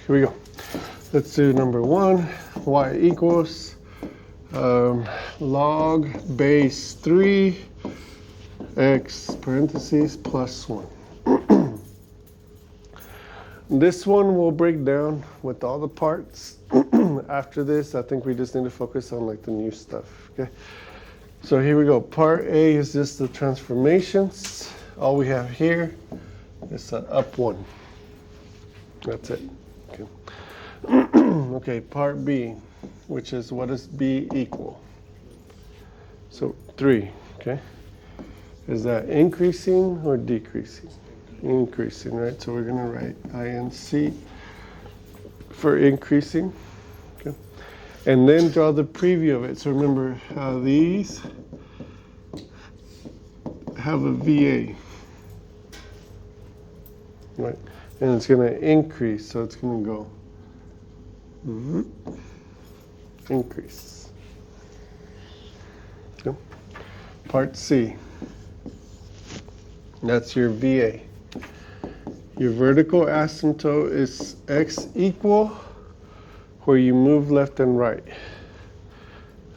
here we go. Let's do number 1. Y equals log base 3 x parentheses plus 1. This one will break down with all the parts. After this, I think we just need to focus on like the new stuff, okay? So here we go. Part A is just the transformations. All we have here is an up 1. That's it, okay? Okay, part B, which is what does B equal? So 3, okay? Is that increasing or decreasing? Increasing, right? So we're going to write INC for increasing. Okay. And then draw the preview of it. So remember, these have a VA. Right? And it's going to increase, so it's going to go increase. Okay. Part C. That's your VA. Your vertical asymptote is x equal where you move left and right.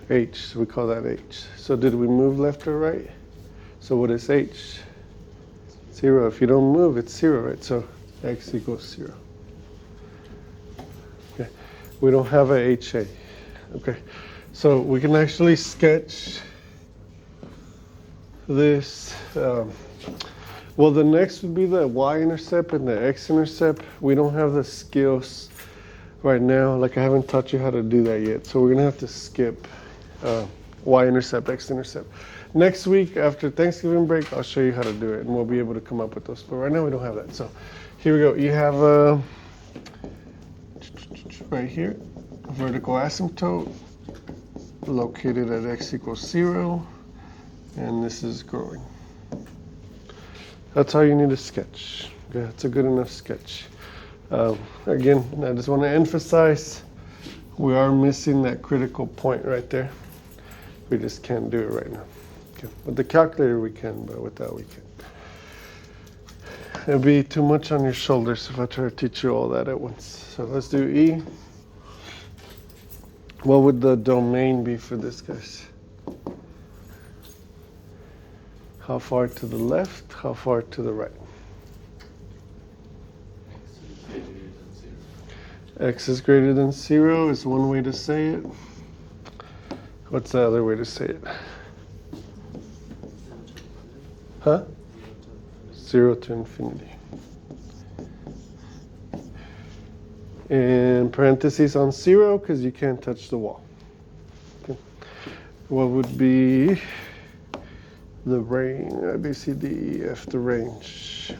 H, so we call that H. So did we move left or right? So what is H? 0. If you don't move, it's 0, right? So x equals 0. Okay. We don't have a HA. Okay. So we can actually sketch this. Well, the next would be the y-intercept and the x-intercept. We don't have the skills right now. Like I haven't taught you how to do that yet. So we're going to have to skip y-intercept, x-intercept. Next week, after Thanksgiving break, I'll show you how to do it. And we'll be able to come up with those. But right now, we don't have that. So here we go. You have right here, a vertical asymptote located at x equals 0. And this is growing. That's all you need to sketch. Okay, that's a good enough sketch. Again, I just want to emphasize we are missing that critical point right there. We just can't do it right now. Okay. With the calculator we can, but without we can't. It'd be too much on your shoulders if I try to teach you all that at once. So let's do E. What would the domain be for this, guys? How far to the left? How far to the right? X is greater than 0 is one way to say it. What's the other way to say it? Huh? 0 to infinity. And parentheses on 0 because you can't touch the wall. Okay. What would be the range? A, B, C, D, E, F, the range.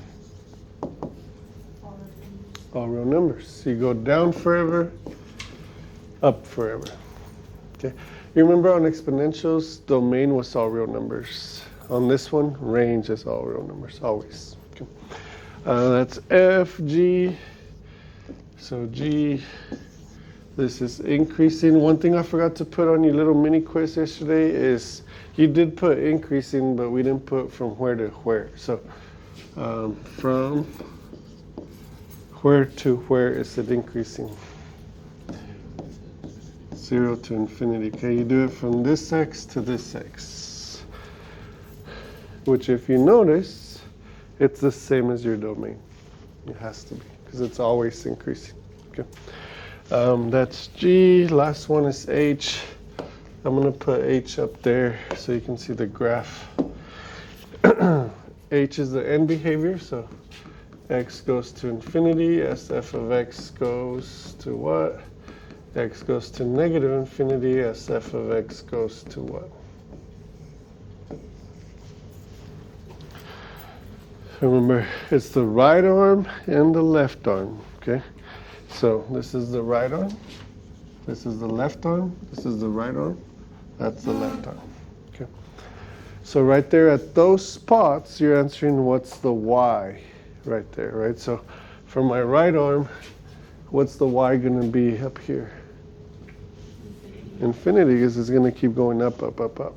All real numbers. So you go down forever, up forever. Okay. You remember on exponentials, domain was all real numbers. On this one, range is all real numbers, always. Okay. That's F, G. So G, this is increasing. One thing I forgot to put on your little mini quiz yesterday is you did put increasing, but we didn't put from where to where. So from where to where is it increasing? 0 to infinity. Okay, you do it from this x to this x, which if you notice, it's the same as your domain. It has to be, because it's always increasing. Okay, that's G. Last one is H. I'm going to put H up there so you can see the graph. H is the end behavior, so x goes to infinity as f of x goes to what? X goes to negative infinity as f of x goes to what? Remember, it's the right arm and the left arm, okay? So this is the right arm, this is the left arm, this is the right arm, that's the left arm, okay? So right there at those spots, you're answering what's the y right there, right? So for my right arm, what's the y going to be up here? Infinity, because it's going to keep going up, up, up, up.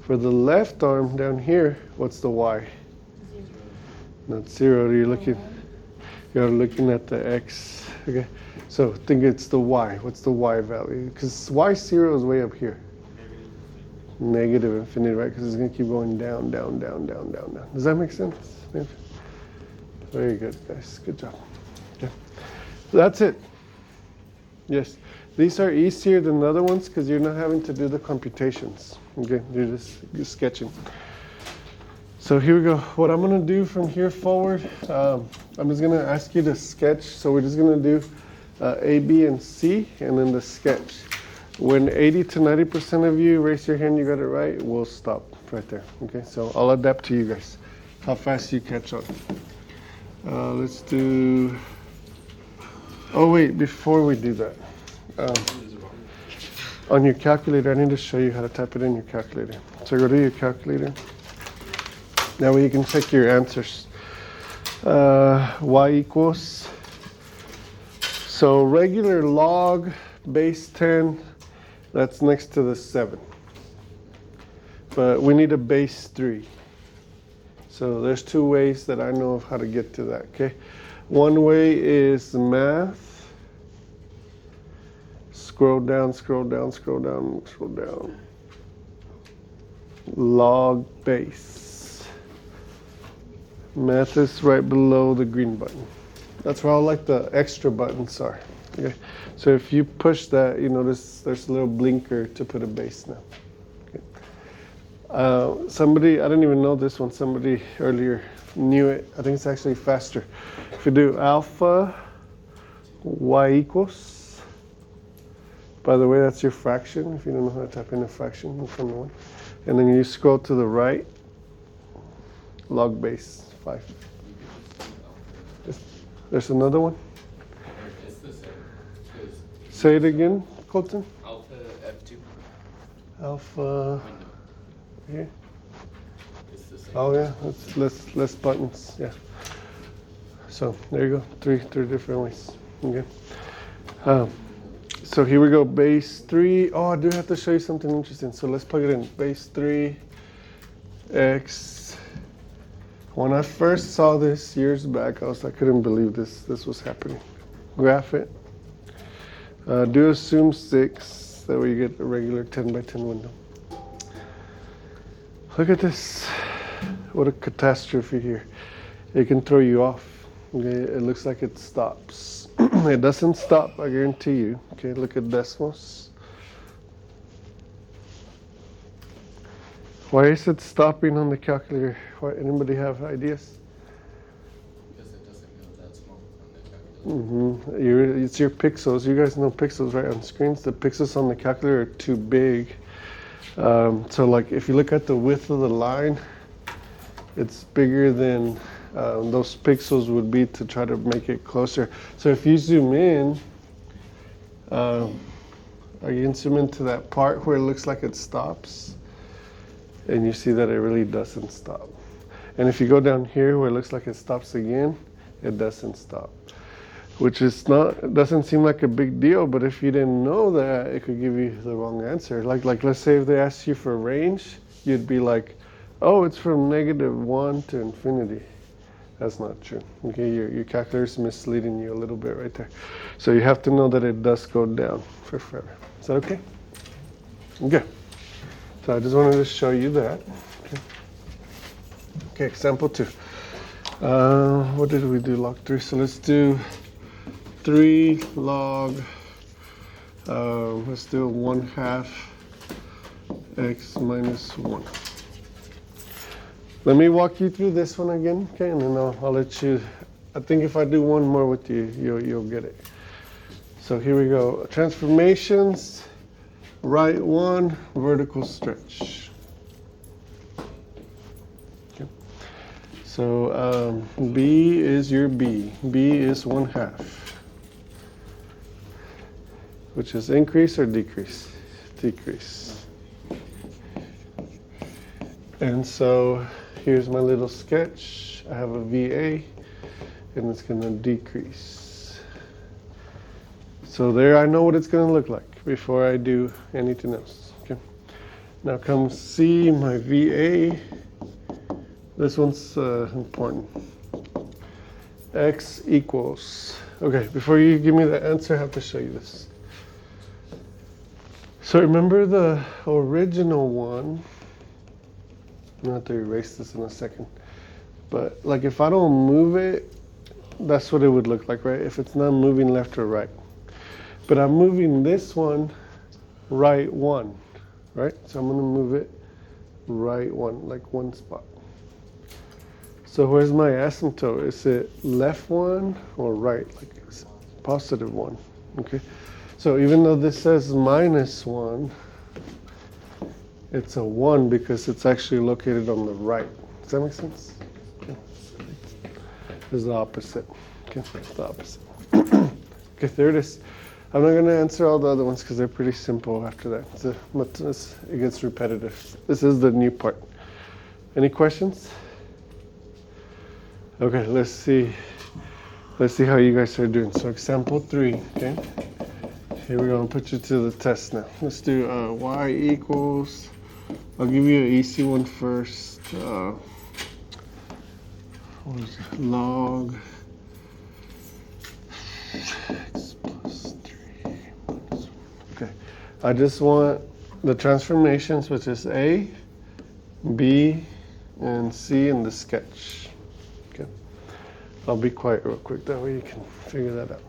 For the left arm down here, what's the y? 0. Not 0. You're looking. You're looking at the x. Okay, so think it's the y. What's the y value? Because y0 is way up here. Negative infinity, right? Because it's going to keep going down, down, down, down, down, down. Does that make sense? Maybe? Very good, guys. Good job. Okay. That's it. Yes. These are easier than the other ones because you're not having to do the computations. Okay, you're just sketching. So here we go. What I'm going to do from here forward, I'm just going to ask you to sketch. So we're just going to do A, B, and C, and then the sketch. When 80 to 90% of you raise your hand, you got it right, we'll stop right there. Okay, so I'll adapt to you guys. How fast you catch on. Let's do, oh wait, before we do that. On your calculator, I need to show you how to type it in your calculator. So go to your calculator. That way you can check your answers. Y equals, so regular log base 10, that's next to the 7. But we need a base 3. So there's 2 ways that I know of how to get to that, okay? One way is math. Scroll down, scroll down, scroll down, scroll down. Log base. Math is right below the green button. That's where all like the extra buttons are. Okay. So if you push that, you notice there's a little blinker to put a base now. Okay. Somebody, I didn't even know this one, somebody earlier knew it. I think it's actually faster. If you do alpha y equals, by the way, that's your fraction, if you don't know how to type in a fraction in front of one. And then you scroll to the right, log base 5. There's another one. It's the same. Say it again, Colton. Alpha F2. Alpha. Here. It's the same. Oh yeah, that's less buttons. Yeah. So there you go. Three different ways. Okay. So here we go. Base 3. Oh, I do have to show you something interesting. So let's plug it in. Base 3 x. When I first saw this years back, I couldn't believe this was happening. Graph it. Do assume 6. That way you get a regular 10 by 10 window. Look at this. What a catastrophe here. It can throw you off. Okay, it looks like it stops. It doesn't stop, I guarantee you. Okay, look at decimals. Why is it stopping on the calculator? Why, anybody have ideas? Because it doesn't go that small on the calculator. It's your pixels. You guys know pixels, right? On screens, the pixels on the calculator are too big. So like if you look at the width of the line, it's bigger than those pixels would be to try to make it closer. So if you zoom in, you can zoom into that part where it looks like it stops, and you see that it really doesn't stop. And if you go down here where it looks like it stops again, it doesn't stop. Which is not, it doesn't seem like a big deal, but if you didn't know that, it could give you the wrong answer. Like let's say if they asked you for range, you'd be like, oh, it's from -1 to infinity. That's not true. Okay, your calculator's misleading you a little bit right there. So you have to know that it does go down for forever. Is that okay? Okay. So I just wanted to show you that. Okay, example 2. What did we do? Log 3. So let's do 3 log, let's do 1/2 x minus 1. Let me walk you through this one again, okay, and then I'll let you, I think if I do one more with you, you'll get it. So here we go. Transformations, right 1, vertical stretch. Okay. So B is your B. B is 1/2. Which is increase or decrease? Decrease. And so here's my little sketch. I have a VA, and it's going to decrease. So there I know what it's going to look like before I do anything else. Okay. Now come C, my VA. This one's important. X equals. Okay, before you give me the answer, I have to show you this. So remember the original one. I'm gonna have to erase this in a second. But like if I don't move it, that's what it would look like, right? If it's not moving left or right. But I'm moving this one right one, right? So I'm gonna move it right one, like one spot. So where's my asymptote? Is it left one or right? Like it's positive one, okay? So even though this says -1, it's a 1 because it's actually located on the right. Does that make sense? Okay. It's the opposite. Okay, it's the opposite. Okay, there it is. I'm not going to answer all the other ones because they're pretty simple after that. It gets repetitive. This is the new part. Any questions? Okay, let's see. Let's see how you guys are doing. So example 3, okay? Here we're going to put you to the test now. Let's do y equals, I'll give you an easy one first. What is it? Log x plus 3 minus 1. Okay, I just want the transformations, which is A, B, and C in the sketch. Okay, I'll be quiet real quick, that way you can figure that out.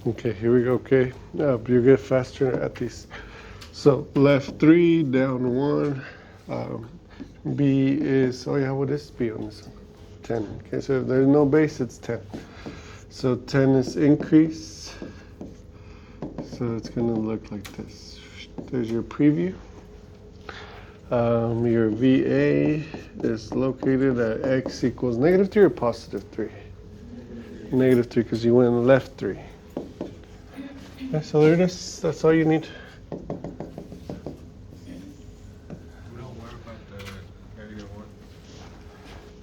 Okay, here we go. Okay, you get faster at these. So left 3, down 1. B is, oh yeah, what is B on this one? 10. Okay, so if there's no base, it's 10. So 10 is increase. So it's going to look like this. There's your preview. Your VA is located at x equals -3 or +3? -3 because you went left 3. Okay, so there it is. That's all you need. We don't worry about the area one.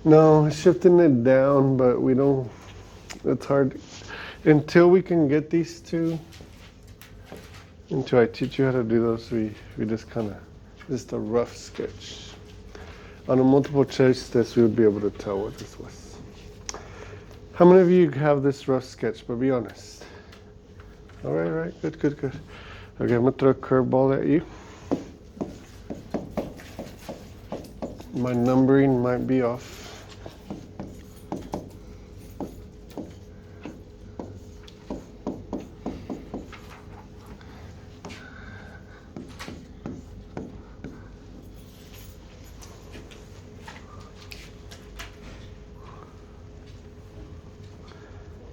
No, shifting it down, but we don't. It's hard until we can get these two. Until I teach you how to do those, we just kind of just a rough sketch. On a multiple choice test, we would be able to tell what this was. How many of you have this rough sketch? But be honest. All right, good. Okay, I'm gonna throw a curveball at you. My numbering might be off.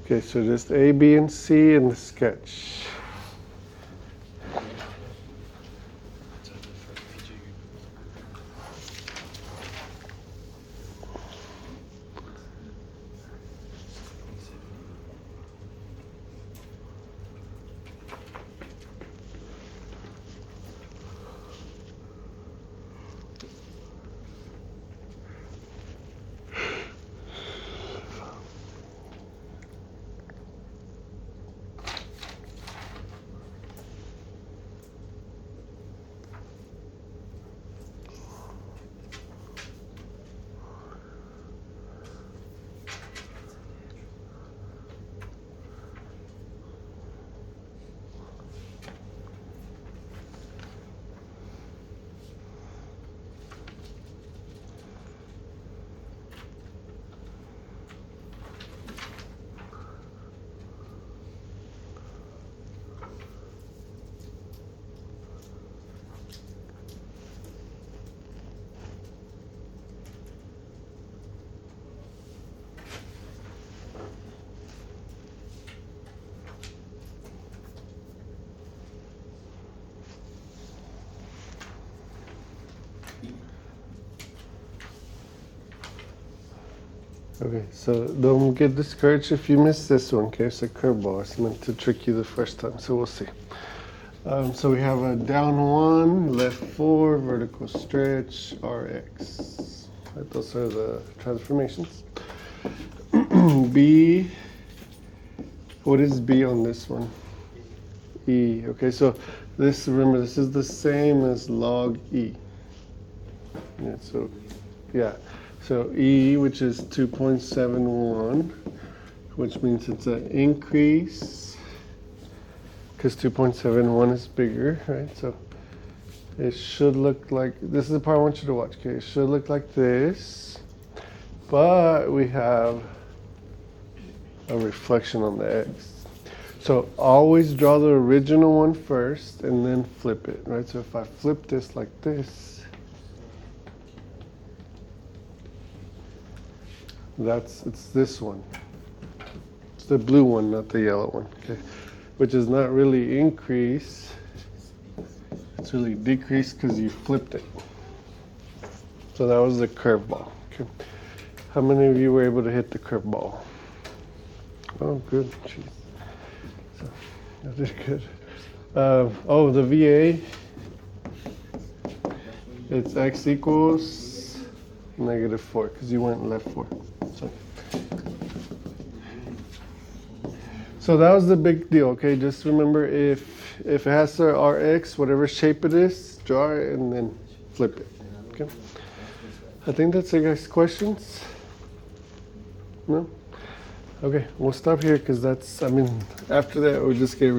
Okay, so just A, B, and C in the sketch. Okay, so don't get discouraged if you miss this one. Okay, it's a curveball. It's meant to trick you the first time, so we'll see. So we have a down 1, left 4, vertical stretch, Rx. Right, those are the transformations. B, what is B on this one? E. Okay, so this, remember, this is the same as log E. Yeah, so E, which is 2.71, which means it's an increase, because 2.71 is bigger, right? So it should look like, this is the part I want you to watch, okay? It should look like this, but we have a reflection on the X. So always draw the original one first and then flip it, right? So if I flip this like this, it's this one. It's the blue one, not the yellow one, okay? Which is not really increase, it's really decrease because you flipped it. So that was the curveball, okay? How many of you were able to hit the curveball? Oh, good, jeez. So, that is good. Oh, the VA, it's X equals -4 because you went left 4. So that was the big deal, okay? Just remember if it has the Rx, whatever shape it is, draw it and then flip it, okay? I think that's it, guys. Questions? No? Okay, we'll stop here because after that we'll just get